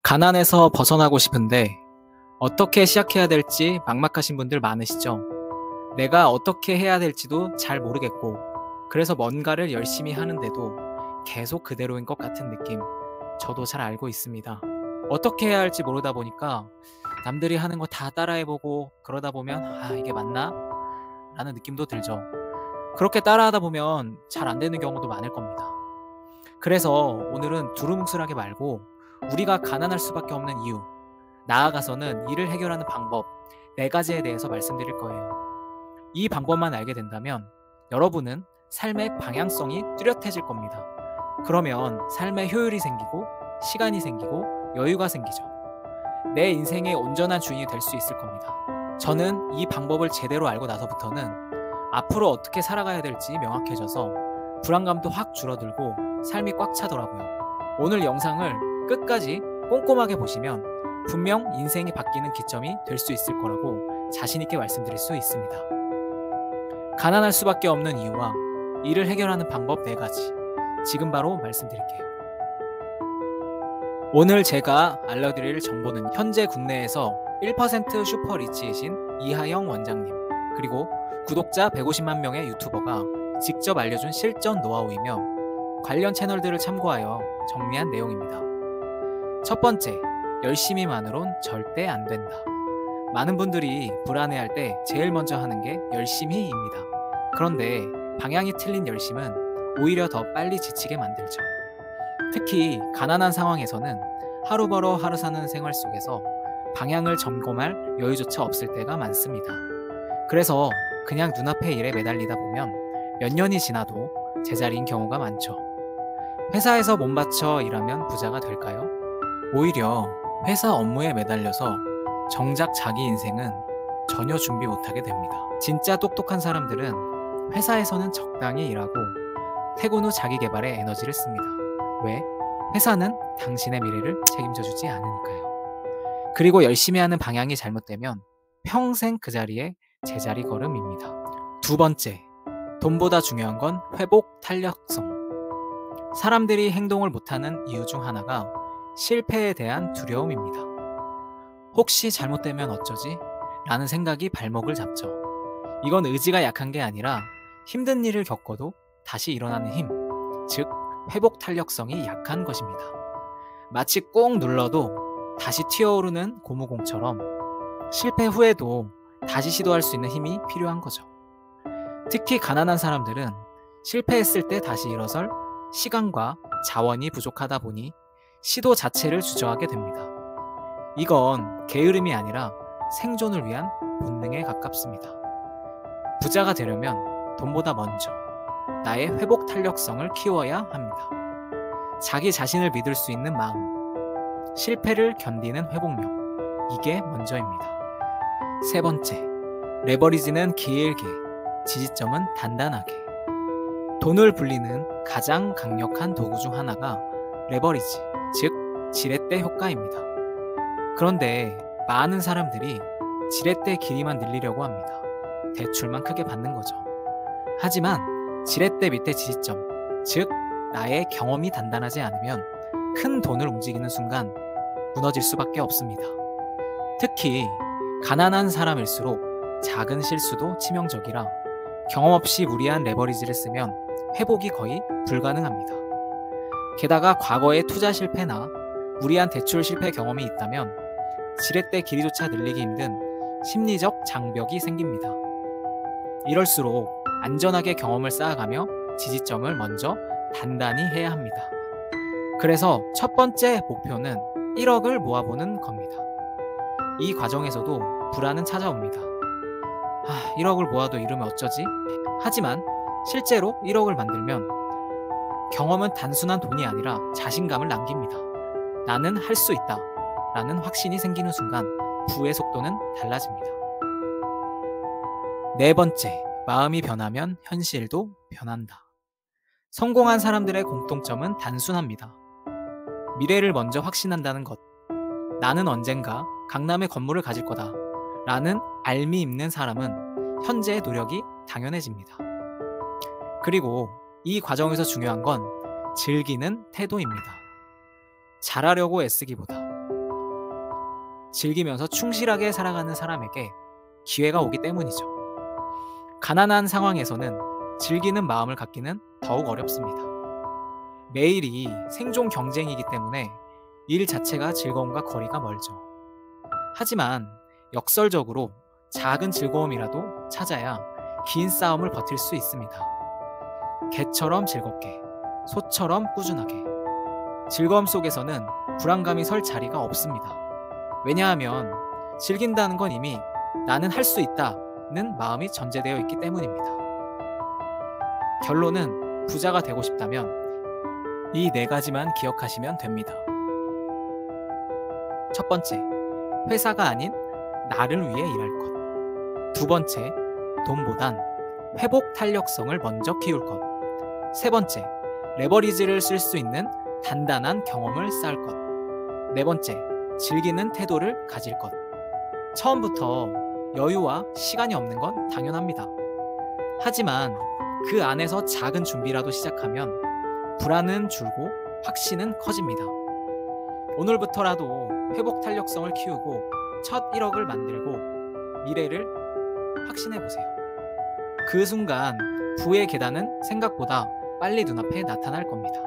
가난에서 벗어나고 싶은데 어떻게 시작해야 될지 막막하신 분들 많으시죠? 내가 어떻게 해야 될지도 잘 모르겠고, 그래서 뭔가를 열심히 하는데도 계속 그대로인 것 같은 느낌, 저도 잘 알고 있습니다. 어떻게 해야 할지 모르다 보니까 남들이 하는 거 다 따라해보고 그러다 보면 이게 맞나? 라는 느낌도 들죠. 그렇게 따라하다 보면 잘 안 되는 경우도 많을 겁니다. 그래서 오늘은 두루뭉술하게 말고 우리가 가난할 수밖에 없는 이유, 나아가서는 이를 해결하는 방법 4가지에 대해서 말씀드릴 거예요. 이 방법만 알게 된다면 여러분은 삶의 방향성이 뚜렷해질 겁니다. 그러면 삶의 효율이 생기고 시간이 생기고 여유가 생기죠. 내 인생의 온전한 주인이 될 수 있을 겁니다. 저는 이 방법을 제대로 알고 나서부터는 앞으로 어떻게 살아가야 될지 명확해져서 불안감도 확 줄어들고 삶이 꽉 차더라고요. 오늘 영상을 끝까지 꼼꼼하게 보시면 분명 인생이 바뀌는 기점이 될 수 있을 거라고 자신있게 말씀드릴 수 있습니다. 가난할 수밖에 없는 이유와 이를 해결하는 방법 4가지, 지금 바로 말씀드릴게요. 오늘 제가 알려드릴 정보는 현재 국내에서 1% 슈퍼리치이신 이하영 원장님, 그리고 구독자 150만 명의 유튜버가 직접 알려준 실전 노하우이며 관련 채널들을 참고하여 정리한 내용입니다. 첫 번째, 열심히만으론 절대 안 된다. 많은 분들이 불안해할 때 제일 먼저 하는 게 열심히입니다. 그런데 방향이 틀린 열심은 오히려 더 빨리 지치게 만들죠. 특히 가난한 상황에서는 하루 벌어 하루 사는 생활 속에서 방향을 점검할 여유조차 없을 때가 많습니다. 그래서 그냥 눈앞의 일에 매달리다 보면 몇 년이 지나도 제자리인 경우가 많죠. 회사에서 몸바쳐 일하면 부자가 될까요? 오히려 회사 업무에 매달려서 정작 자기 인생은 전혀 준비 못하게 됩니다. 진짜 똑똑한 사람들은 회사에서는 적당히 일하고 퇴근 후 자기 개발에 에너지를 씁니다. 왜? 회사는 당신의 미래를 책임져주지 않으니까요. 그리고 열심히 하는 방향이 잘못되면 평생 그 자리에 제자리 걸음입니다. 두 번째, 돈보다 중요한 건 회복 탄력성. 사람들이 행동을 못하는 이유 중 하나가 실패에 대한 두려움입니다. 혹시 잘못되면 어쩌지? 라는 생각이 발목을 잡죠. 이건 의지가 약한 게 아니라 힘든 일을 겪어도 다시 일어나는 힘, 즉 회복 탄력성이 약한 것입니다. 마치 꾹 눌러도 다시 튀어오르는 고무공처럼 실패 후에도 다시 시도할 수 있는 힘이 필요한 거죠. 특히 가난한 사람들은 실패했을 때 다시 일어설 시간과 자원이 부족하다 보니 시도 자체를 주저하게 됩니다. 이건 게으름이 아니라 생존을 위한 본능에 가깝습니다. 부자가 되려면 돈보다 먼저 나의 회복 탄력성을 키워야 합니다. 자기 자신을 믿을 수 있는 마음, 실패를 견디는 회복력, 이게 먼저입니다. 세 번째, 레버리지는 길게, 지지점은 단단하게. 돈을 불리는 가장 강력한 도구 중 하나가 레버리지, 즉 지렛대 효과입니다. 그런데 많은 사람들이 지렛대 길이만 늘리려고 합니다. 대출만 크게 받는 거죠. 하지만 지렛대 밑에 지지점, 즉 나의 경험이 단단하지 않으면 큰 돈을 움직이는 순간 무너질 수밖에 없습니다. 특히 가난한 사람일수록 작은 실수도 치명적이라 경험 없이 무리한 레버리지를 쓰면 회복이 거의 불가능합니다. 게다가 과거의 투자 실패나 무리한 대출 실패 경험이 있다면 지렛대 길이조차 늘리기 힘든 심리적 장벽이 생깁니다. 이럴수록 안전하게 경험을 쌓아가며 지지점을 먼저 단단히 해야 합니다. 그래서 첫 번째 목표는 1억을 모아보는 겁니다. 이 과정에서도 불안은 찾아옵니다. 1억을 모아도 이러면 어쩌지? 하지만 실제로 1억을 만들면 경험은 단순한 돈이 아니라 자신감을 남깁니다. 나는 할 수 있다 라는 확신이 생기는 순간 부의 속도는 달라집니다. 네 번째, 마음이 변하면 현실도 변한다. 성공한 사람들의 공통점은 단순합니다. 미래를 먼저 확신한다는 것. 나는 언젠가 강남의 건물을 가질 거다 라는 알미 있는 사람은 현재의 노력이 당연해집니다. 그리고 이 과정에서 중요한 건 즐기는 태도입니다. 잘하려고 애쓰기보다 즐기면서 충실하게 살아가는 사람에게 기회가 오기 때문이죠. 가난한 상황에서는 즐기는 마음을 갖기는 더욱 어렵습니다. 매일이 생존 경쟁이기 때문에 일 자체가 즐거움과 거리가 멀죠. 하지만 역설적으로 작은 즐거움이라도 찾아야 긴 싸움을 버틸 수 있습니다. 개처럼 즐겁게, 소처럼 꾸준하게. 즐거움 속에서는 불안감이 설 자리가 없습니다. 왜냐하면 즐긴다는 건 이미 나는 할 수 있다는 마음이 전제되어 있기 때문입니다. 결론은 부자가 되고 싶다면 이 4가지만 기억하시면 됩니다. 첫 번째, 회사가 아닌 나를 위해 일할 것. 두 번째, 돈보단 회복 탄력성을 먼저 키울 것. 세 번째, 레버리지를 쓸 수 있는 단단한 경험을 쌓을 것. 네 번째, 즐기는 태도를 가질 것. 처음부터 여유와 시간이 없는 건 당연합니다. 하지만 그 안에서 작은 준비라도 시작하면 불안은 줄고 확신은 커집니다. 오늘부터라도 회복 탄력성을 키우고 첫 1억을 만들고 미래를 확신해보세요. 그 순간 부의 계단은 생각보다 빨리 눈앞에 나타날 겁니다.